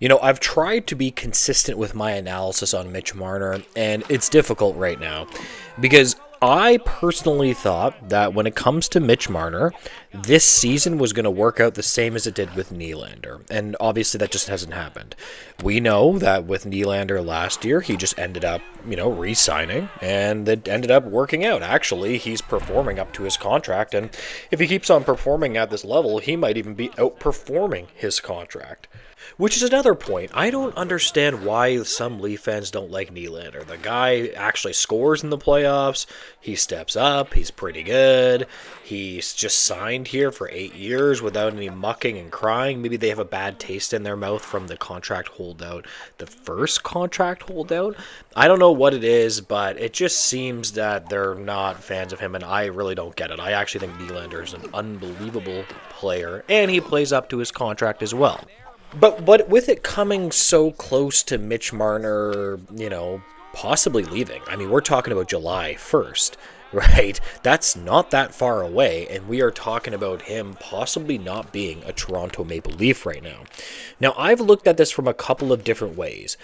I've tried to be consistent with my analysis on Mitch Marner, and it's difficult right now because I personally thought that when it comes to Mitch Marner, this season was going to work out the same as it did with Nylander, and obviously that just hasn't happened. We know that with Nylander last year, he just ended up, re-signing, and it ended up working out. Actually, he's performing up to his contract, and if he keeps on performing at this level, he might even be outperforming his contract. Which is another point. I don't understand why some Leaf fans don't like Nylander. The guy actually scores in the playoffs. He steps up. He's pretty good. He's just signed here for 8 years without any mucking and crying. Maybe they have a bad taste in their mouth from the contract holdout, the first contract holdout. I don't know what it is, but it just seems that they're not fans of him, and I really don't get it. I actually think Nylander is an unbelievable player, and he plays up to his contract as well. But with it coming so close to Mitch Marner, possibly leaving. I mean, we're talking about July 1st, right? That's not that far away, and we are talking about him possibly not being a Toronto Maple Leaf right now. Now, I've looked at this from a couple of different ways.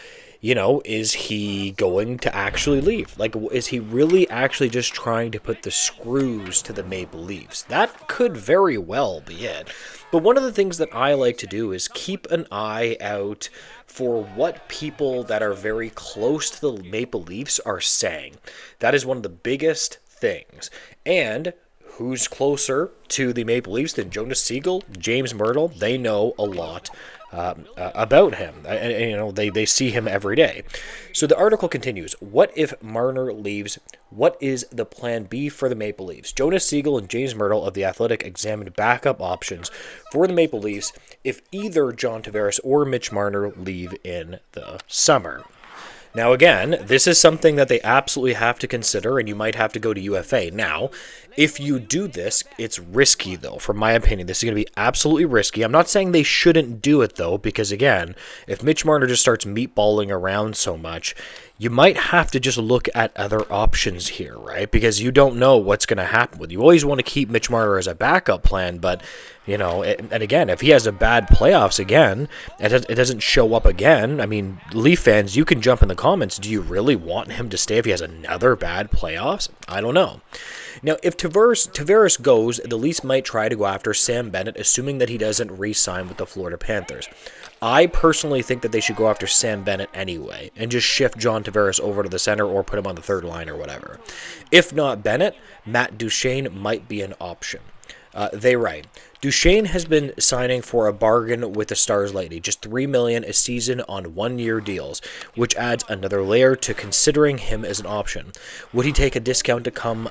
Is he going to actually leave? Like, is he really actually just trying to put the screws to the Maple Leafs? That could very well be it. But one of the things that I like to do is keep an eye out for what people that are very close to the Maple Leafs are saying. That is one of the biggest things. And who's closer to the Maple Leafs than Jonas Siegel, James Myrtle? They know a lot about him. And they see him every day. So the article continues. What if Marner leaves? What is the plan B for the Maple Leafs? Jonas Siegel and James Myrtle of The Athletic examined backup options for the Maple Leafs if either John Tavares or Mitch Marner leave in the summer. Now, again, this is something that they absolutely have to consider, and you might have to go to UFA. Now, if you do this, it's risky, though. From my opinion, this is going to be absolutely risky. I'm not saying they shouldn't do it, though, because, again, if Mitch Marner just starts meatballing around so much, you might have to just look at other options here, right? Because you don't know what's going to happen with you. You always want to keep Mitch Marner as a backup plan, but, and again, if he has a bad playoffs again, it doesn't show up again. I mean, Leaf fans, you can jump in the comments. Do you really want him to stay if he has another bad playoffs? I don't know. Now, if Tavares goes, the Leafs might try to go after Sam Bennett, assuming that he doesn't re-sign with the Florida Panthers. I personally think that they should go after Sam Bennett anyway and just shift John Tavares over to the center or put him on the third line or whatever. If not Bennett, Matt Duchene might be an option. They write, Duchene has been signing for a bargain with the Stars lately, just $3 million a season on one-year deals, which adds another layer to considering him as an option. Would he take a discount to come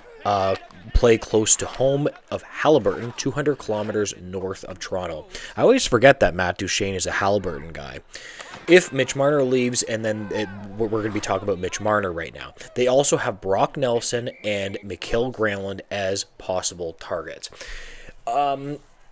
play close to home of Haliburton, 200 kilometers north of Toronto? I always forget that Matt Duchene is a Haliburton guy. If Mitch Marner leaves, and then we're going to be talking about Mitch Marner right now, they also have Brock Nelson and Mikael Granlund as possible targets.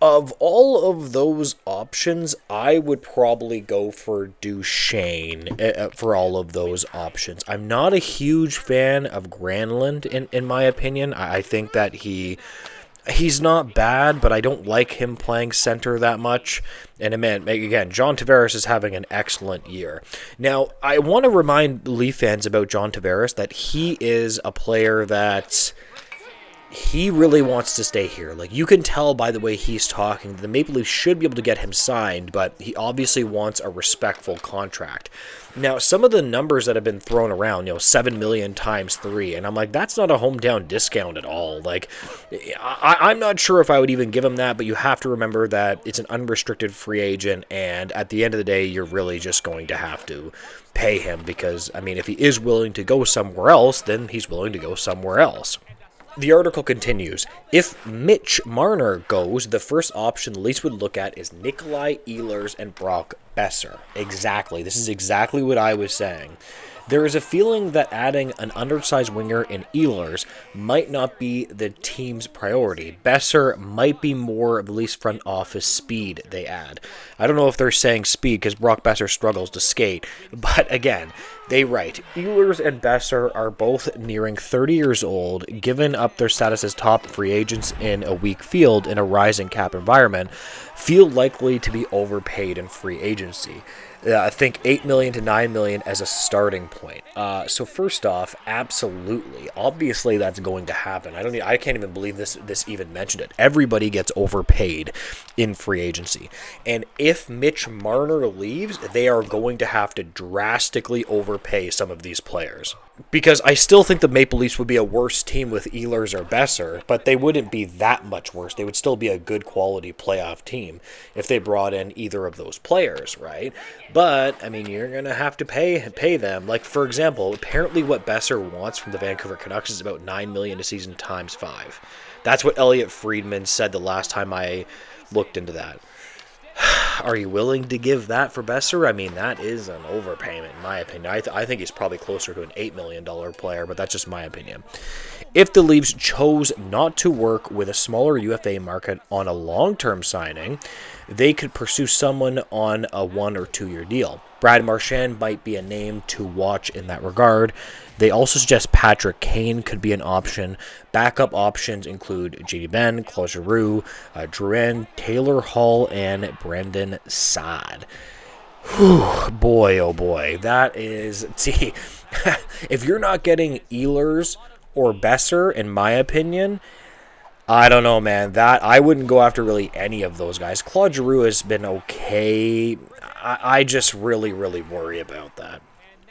Of all of those options, I would probably go for Duchene for all of those options. I'm not a huge fan of Granlund, in my opinion. I think that he's not bad, but I don't like him playing center that much. And again, John Tavares is having an excellent year. Now, I want to remind Leaf fans about John Tavares that he is a player that he really wants to stay here. Like, you can tell by the way he's talking, the Maple Leafs should be able to get him signed, but he obviously wants a respectful contract. Now, some of the numbers that have been thrown around, $7 million times 3, and I'm like, that's not a hometown discount at all. Like, I'm not sure if I would even give him that, but you have to remember that it's an unrestricted free agent, and at the end of the day, you're really just going to have to pay him because, I mean, if he is willing to go somewhere else, then he's willing to go somewhere else. The article continues, if Mitch Marner goes, the first option the Leafs would look at is Nikolai Ehlers and Brock Besser. Exactly. This is exactly what I was saying. There is a feeling that adding an undersized winger in Ehlers might not be the team's priority. Besser might be more of the Leafs front office speed they add. I don't know if they're saying speed because Brock Besser struggles to skate, but again, they write, Ehlers and Besser are both nearing 30 years old, given up their status as top free agents in a weak field in a rising cap environment, feel likely to be overpaid in free agency. I think 8 million to 9 million as a starting point. So first off, absolutely, obviously that's going to happen. I can't even believe this even mentioned it. Everybody gets overpaid in free agency, and if Mitch Marner leaves, they are going to have to drastically overpay some of these players. Because I still think the Maple Leafs would be a worse team with Ehlers or Besser, but they wouldn't be that much worse. They would still be a good quality playoff team if they brought in either of those players, right? But, I mean, you're going to have to pay them. Like, for example, apparently what Besser wants from the Vancouver Canucks is about $9 million a season times 5. That's what Elliot Friedman said the last time I looked into that. Are you willing to give that for Besser? I mean, that is an overpayment, in my opinion. I think he's probably closer to an $8 million player, but that's just my opinion. If the Leafs chose not to work with a smaller UFA market on a long-term signing, they could pursue someone on a 1 or 2 year deal. Brad Marchand might be a name to watch in that regard. They also suggest Patrick Kane could be an option. Backup options include JD Benn, Claude Giroux, Drouin, Taylor Hall, and Brendan Saad. Whew, boy, oh boy. That is... See, if you're not getting Ehlers or Besser, in my opinion... I don't know, man. That I wouldn't go after really any of those guys. Claude Giroux has been okay. I just really, really worry about that.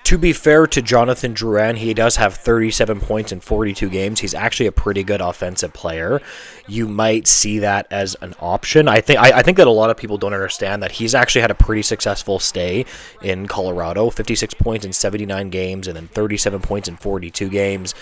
To be fair to Jonathan Drouin, he does have 37 points in 42 games. He's actually a pretty good offensive player. You might see that as an option. I think that a lot of people don't understand that he's actually had a pretty successful stay in Colorado. 56 points in 79 games and then 37 points in 42 games.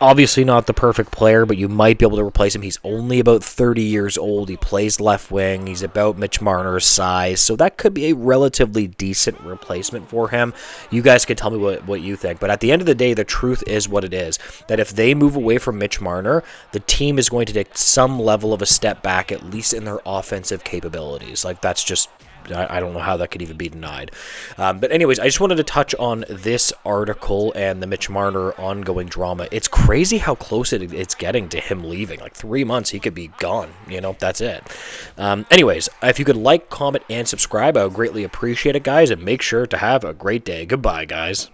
Obviously not the perfect player, but you might be able to replace him. He's only about 30 years old. He plays left wing. He's about Mitch Marner's size, so that could be a relatively decent replacement for him. You guys can tell me what you think, but at the end of the day, the truth is what it is, that if they move away from Mitch Marner, the team is going to take some level of a step back, at least in their offensive capabilities. Like, that's just... I don't know how that could even be denied. But anyways, I just wanted to touch on this article and the Mitch Marner ongoing drama. It's crazy how close it's getting to him leaving. Like 3 months, he could be gone. That's it. Anyways, if you could like, comment, and subscribe, I would greatly appreciate it, guys. And make sure to have a great day. Goodbye, guys.